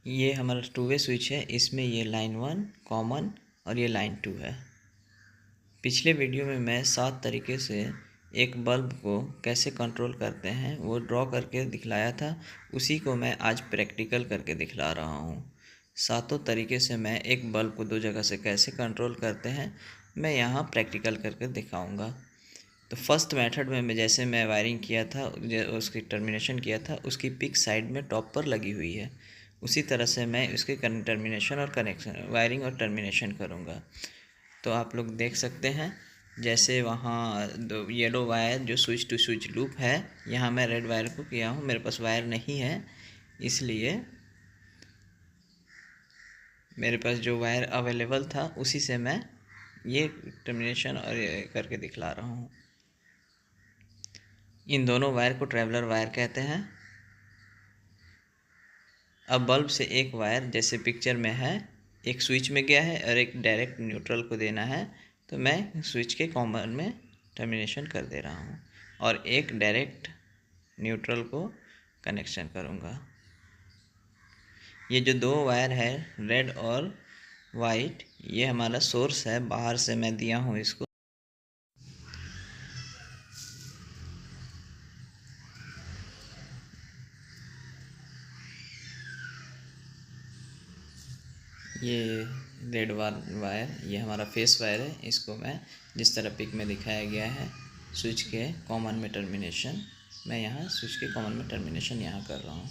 ये हमारा two way switch है, इसमें ये लाइन 1 कॉमन और ये लाइन 2 है। पिछले वीडियो में मैं 7 तरीके से एक बल्ब को कैसे कंट्रोल करते हैं वो ड्रॉ करके दिखलाया था, उसी को मैं आज प्रैक्टिकल करके दिखला रहा हूँ। सातों तरीके से मैं एक बल्ब को 2 जगह से कैसे कंट्रोल करते हैं मैं यहाँ प्रैक्टिकल करके दिखाऊँगा। तो फर्स्ट मेथड में जैसे मैं वायरिंग किया था, उसकी टर्मिनेशन किया था, उसकी पिक साइड में टॉप पर लगी हुई है। उसी तरह से मैं उसके टर्मिनेशन और कनेक्शन वायरिंग और टर्मिनेशन करूँगा। तो आप लोग देख सकते हैं, जैसे वहाँ दो येलो वायर जो स्विच टू स्विच लूप है, यहाँ मैं रेड वायर को किया हूँ, मेरे पास वायर नहीं है, इसलिए मेरे पास जो वायर अवेलेबल था उसी से मैं ये टर्मिनेशन और ये करके दिखला रहा हूँ। इन दोनों वायर को ट्रैवलर वायर कहते हैं। अब बल्ब से एक वायर जैसे पिक्चर में है, एक स्विच में गया है और एक डायरेक्ट न्यूट्रल को देना है, तो मैं स्विच के कॉमन में टर्मिनेशन कर दे रहा हूँ और एक डायरेक्ट न्यूट्रल को कनेक्शन करूँगा। ये जो दो वायर है रेड और वाइट, ये हमारा सोर्स है, बाहर से मैं दिया हूँ इसको। ये रेड वायर ये हमारा फेस वायर है, इसको मैं जिस तरह पिक में दिखाया गया है स्विच के कॉमन में टर्मिनेशन, मैं यहाँ स्विच के कॉमन में टर्मिनेशन यहाँ कर रहा हूँ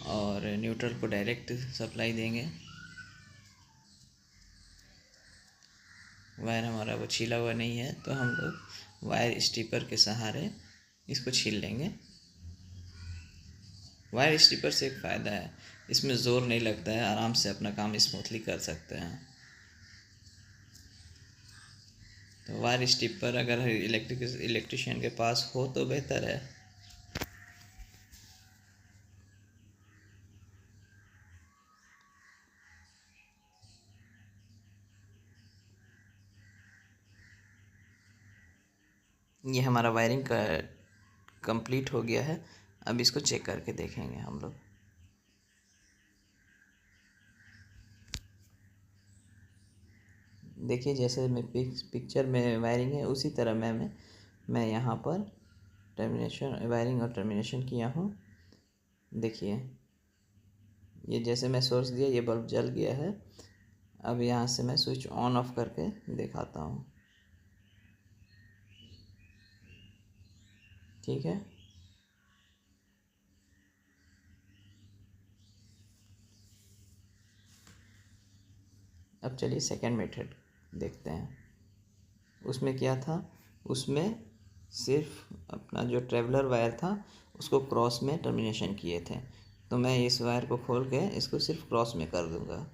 और न्यूट्रल को डायरेक्ट सप्लाई देंगे। वायर हमारा वो छीला हुआ नहीं है, तो हम लोग वायर स्टिपर के सहारे इसको छील लेंगे। वायर स्टिपर से एक फ़ायदा है, इसमें ज़ोर नहीं लगता है, आराम से अपना काम स्मूथली कर सकते हैं। तो वायर स्टिपर अगर इलेक्ट्रिशियन के पास हो तो बेहतर है। ये हमारा वायरिंग का कंप्लीट हो गया है, अब इसको चेक करके देखेंगे हम लोग। देखिए जैसे मैं पिक्चर में वायरिंग है उसी तरह मैं यहाँ पर टर्मिनेशन वायरिंग और टर्मिनेशन किया हूँ। देखिए ये जैसे मैं सोर्स दिया ये बल्ब जल गया है। अब यहाँ से मैं स्विच ऑन ऑफ करके दिखाता हूँ, ठीक है। अब चलिए सेकंड मेथड देखते हैं। उसमें क्या था, उसमें सिर्फ अपना जो ट्रेवलर वायर था उसको क्रॉस में टर्मिनेशन किए थे, तो मैं इस वायर को खोल के इसको सिर्फ क्रॉस में कर दूंगा।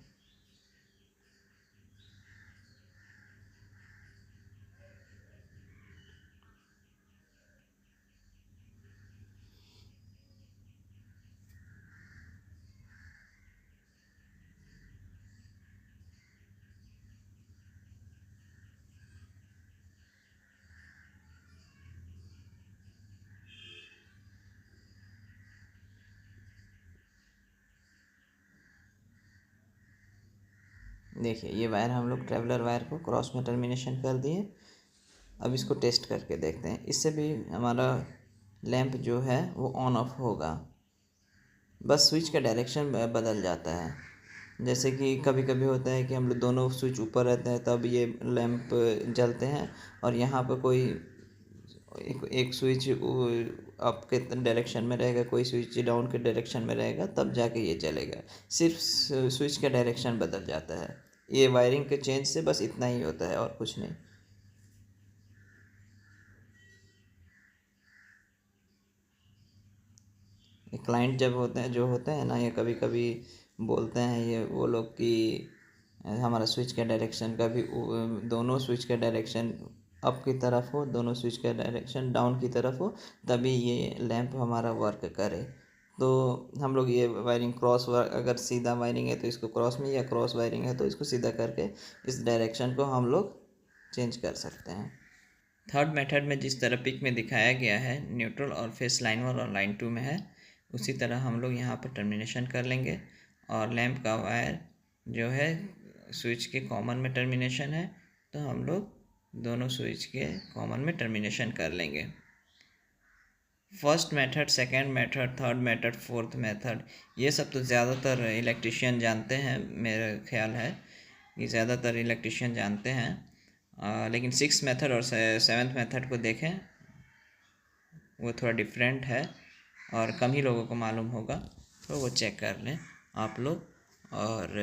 देखिए ये वायर हम लोग ट्रेवलर वायर को क्रॉस में टर्मिनेशन कर दिए। अब इसको टेस्ट करके देखते हैं, इससे भी हमारा लैंप जो है वो ऑन ऑफ होगा, बस स्विच का डायरेक्शन बदल जाता है। जैसे कि कभी कभी होता है कि हम लोग दोनों स्विच ऊपर रहते हैं तब ये लैंप जलते हैं, और यहाँ पर कोई एक स्विच अप के डायरेक्शन में रहेगा, कोई स्विच डाउन के डायरेक्शन में रहेगा, तब जाके ये चलेगा। सिर्फ स्विच का डायरेक्शन बदल जाता है, ये वायरिंग के चेंज से बस इतना ही होता है और कुछ नहीं। क्लाइंट जब होते हैं जो होते हैं ना, ये कभी कभी बोलते हैं ये वो लोग कि हमारा स्विच का डायरेक्शन का भी दोनों स्विच का डायरेक्शन अप की तरफ हो, दोनों स्विच का डायरेक्शन डाउन की तरफ हो, तभी ये लैंप हमारा वर्क करे। तो हम लोग ये वायरिंग अगर सीधा वायरिंग है तो इसको क्रॉस में, या क्रॉस वायरिंग है तो इसको सीधा करके इस डायरेक्शन को हम लोग चेंज कर सकते हैं। थर्ड मेथड में जिस तरह पिक में दिखाया गया है, न्यूट्रल और फेस लाइन 1 और लाइन 2 में है, उसी तरह हम लोग यहाँ पर टर्मिनेशन कर लेंगे और लैंप का वायर जो है स्विच के कॉमन में टर्मिनेशन है, तो हम लोग दोनों स्विच के कॉमन में टर्मिनेशन कर लेंगे। First method, second method, third method, fourth method, ये सब तो ज़्यादातर इलेक्ट्रिशियन जानते हैं, मेरा ख्याल है कि ज़्यादातर इलेक्ट्रिशियन जानते हैं। लेकिन सिक्स मेथड और सेवन्थ मेथड को देखें, वो थोड़ा डिफरेंट है और कम ही लोगों को मालूम होगा, तो वो चेक कर लें आप लोग। और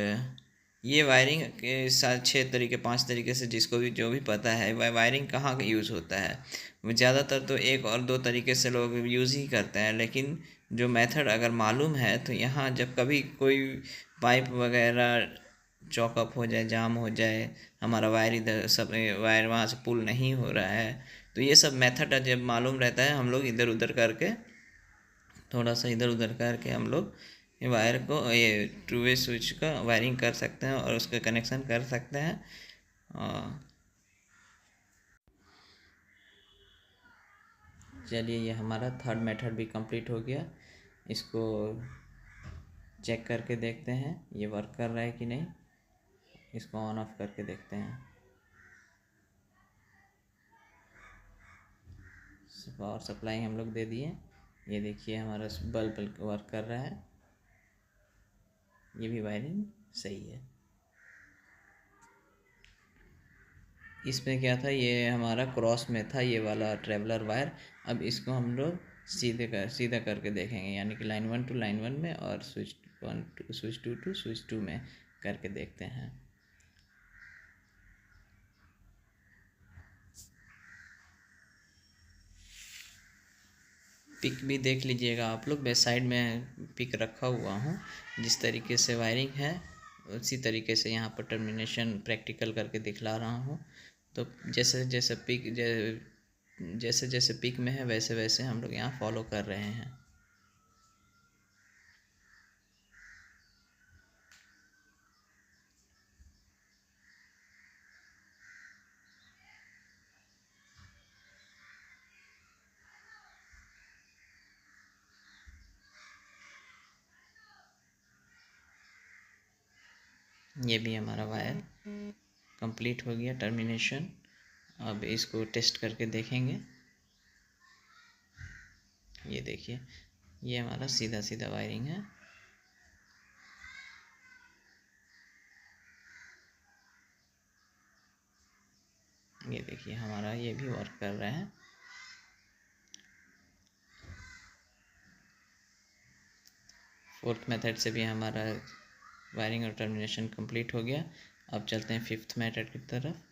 ये वायरिंग के साथ 6 तरीके 5 तरीके से जिसको भी जो भी पता है वायरिंग कहाँ यूज़ होता है, वो ज़्यादातर तो 1 और 2 तरीके से लोग यूज़ ही करते हैं। लेकिन जो मेथड अगर मालूम है तो यहाँ जब कभी कोई पाइप वगैरह चौकअप हो जाए, जाम हो जाए, हमारा वायर इधर सब वायर वहाँ से पुल नहीं हो रहा है, तो ये सब मेथड जब मालूम रहता है हम लोग इधर उधर करके, थोड़ा सा इधर उधर करके हम लोग ये वायर को, ये टू वे स्विच का वायरिंग कर सकते हैं और उसका कनेक्शन कर सकते हैं। चलिए, ये हमारा थर्ड मेथड भी कंप्लीट हो गया। इसको चेक करके देखते हैं ये वर्क कर रहा है कि नहीं। इसको ऑन ऑफ करके देखते हैं। पावर सप्लाई हम लोग दे दिए, ये देखिए हमारा बल्ब वर्क कर रहा है, ये भी वायरिंग सही है। इसमें क्या था, ये हमारा क्रॉस में था ये वाला ट्रेवलर वायर। अब इसको हम लोग सीधा करके देखेंगे, यानी कि लाइन 1 टू लाइन 1 में और switch 1 to switch 2 to switch 2 में करके देखते हैं। पिक भी देख लीजिएगा आप लोग, बैक साइड में पिक रखा हुआ हूँ। जिस तरीके से वायरिंग है उसी तरीके से यहाँ पर टर्मिनेशन प्रैक्टिकल करके दिखला रहा हूँ। तो जैसे जैसे पिक में है वैसे वैसे हम लोग यहाँ फॉलो कर रहे हैं। ये भी हमारा वायर कंप्लीट हो गया टर्मिनेशन। अब इसको टेस्ट करके देखेंगे। ये देखिए, ये हमारा सीधा सीधा वायरिंग है। ये देखिए हमारा ये भी वर्क कर रहा है। फोर्थ मेथड से भी हमारा वायरिंग और टर्मिनेशन कंप्लीट हो गया। अब चलते हैं फिफ्थ मेथड की तरफ।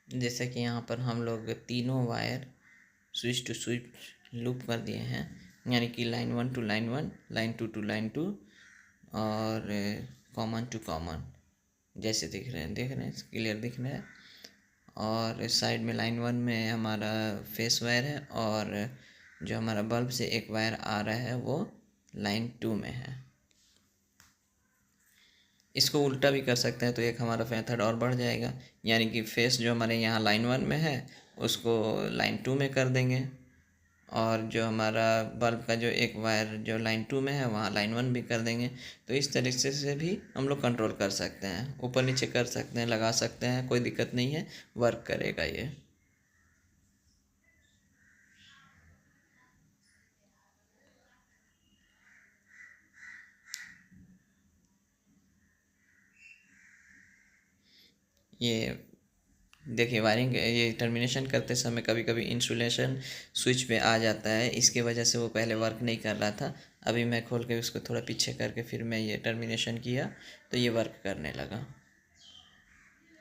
जैसे कि यहाँ पर हम लोग तीनों wire switch to switch loop कर दिए हैं, यानी कि line 1 to line 1, line 2 to line 2 और कॉमन टू कॉमन, जैसे देख रहे हैं क्लियर दिख रहा है। और इस साइड में लाइन 1 में हमारा फेस वायर है और जो हमारा बल्ब से एक वायर आ रहा है वो लाइन 2 में है। इसको उल्टा भी कर सकते हैं तो एक हमारा मेथड और बढ़ जाएगा, यानी कि फेस जो हमारे यहाँ लाइन 1 में है उसको लाइन 2 में कर देंगे, और जो हमारा बल्ब का जो एक वायर जो लाइन 2 में है वहाँ लाइन 1 भी कर देंगे। तो इस तरीके से भी हम लोग कंट्रोल कर सकते हैं, ऊपर नीचे कर सकते हैं, लगा सकते हैं, कोई दिक्कत नहीं है, वर्क करेगा ये। ये देखिए वायरिंग, ये टर्मिनेशन करते समय कभी कभी इंसुलेशन स्विच पे आ जाता है, इसके वजह से वो पहले वर्क नहीं कर रहा था। अभी मैं खोल के उसको थोड़ा पीछे करके फिर मैं ये टर्मिनेशन किया तो ये वर्क करने लगा।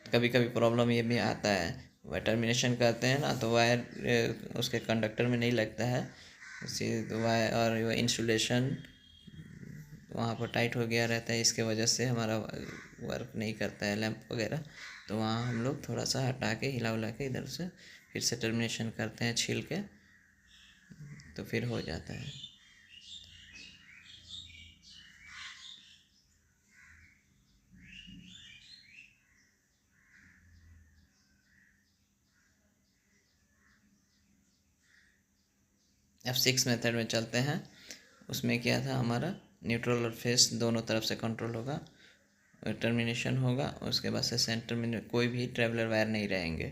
कभी कभी प्रॉब्लम ये भी आता है, वह टर्मिनेशन करते हैं ना तो वायर उसके कंडक्टर में नहीं लगता है, इसी वायर और वो इंसुलेशन वहाँ पर टाइट हो गया रहता है, इसके वजह से हमारा वर्क नहीं करता है लैंप वगैरह। तो वहाँ हम लोग थोड़ा सा हटा के हिला उला के इधर से फिर से टर्मिनेशन करते हैं छील के, तो फिर हो जाता है। अब 6 मेथड में चलते हैं। उसमें क्या था, हमारा न्यूट्रल और फेस दोनों तरफ से कंट्रोल होगा, टर्मिनेशन होगा, उसके बाद से सेंटर में कोई भी ट्रेवलर वायर नहीं रहेंगे।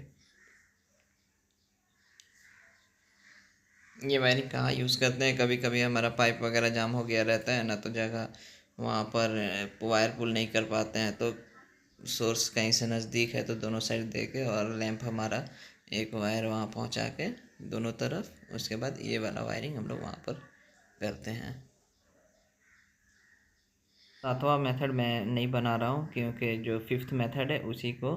ये वायरिंग कहाँ यूज़ करते हैं, कभी कभी हमारा पाइप वगैरह जाम हो गया रहता है ना, तो जगह वहाँ पर वायर पुल नहीं कर पाते हैं, तो सोर्स कहीं से नज़दीक है तो दोनों साइड दे के और लैंप हमारा एक वायर वहाँ पहुँचा के दोनों तरफ, उसके बाद ये वाला वायरिंग हम लोग वहाँ पर करते हैं। सातवां मेथड मैं नहीं बना रहा हूँ क्योंकि जो 5th मेथड है उसी को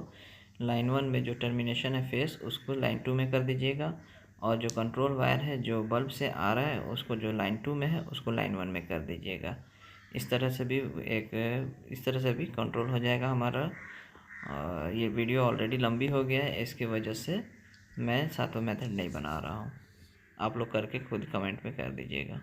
लाइन 1 में जो टर्मिनेशन है फेस उसको लाइन 2 में कर दीजिएगा, और जो कंट्रोल वायर है जो बल्ब से आ रहा है उसको जो लाइन 2 में है उसको लाइन 1 में कर दीजिएगा। इस तरह से भी इस तरह से भी कंट्रोल हो जाएगा हमारा। ये वीडियो ऑलरेडी लंबी हो गया है, इसकी वजह से मैं सातवां मेथड नहीं बना रहा हूँ। आप लोग करके खुद कमेंट में कर दीजिएगा।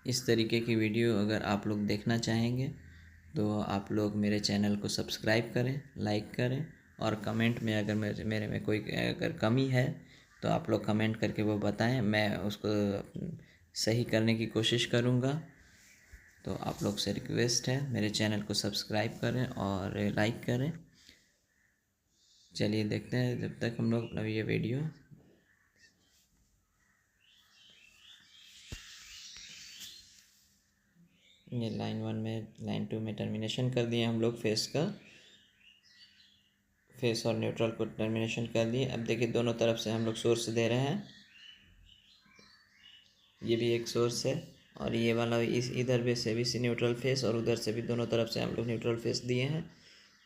इस तरीके की वीडियो अगर आप लोग देखना चाहेंगे तो आप लोग मेरे चैनल को सब्सक्राइब करें, लाइक करें, और कमेंट में अगर मेरे में कोई अगर कमी है तो आप लोग कमेंट करके वो बताएं, मैं उसको सही करने की कोशिश करूँगा। तो आप लोग से रिक्वेस्ट है मेरे चैनल को सब्सक्राइब करें और लाइक करें। चलिए देखते हैं जब तक हम लोग अपना ये वीडियो। ये लाइन 1 में लाइन 2 में टर्मिनेशन कर दिए हम लोग, फेस और न्यूट्रल को टर्मिनेशन कर दिए। अब देखिए दोनों तरफ से हम लोग सोर्स दे रहे हैं, ये भी एक सोर्स है और ये वाला इस इधर भी से भी न्यूट्रल फेस और उधर से भी दोनों तरफ से हम लोग न्यूट्रल फेस दिए हैं।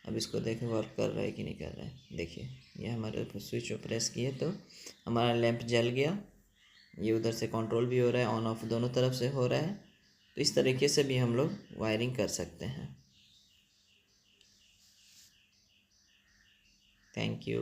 अब इसको देखें वर्क कर रहा है कि नहीं कर रहा है। देखिए ये हमारे स्विच को प्रेस किए तो हमारा लैंप जल गया, ये उधर से कंट्रोल भी हो रहा है, ऑन ऑफ दोनों तरफ से हो रहा है। तो इस तरीके से भी हम लोग वायरिंग कर सकते हैं। Thank you.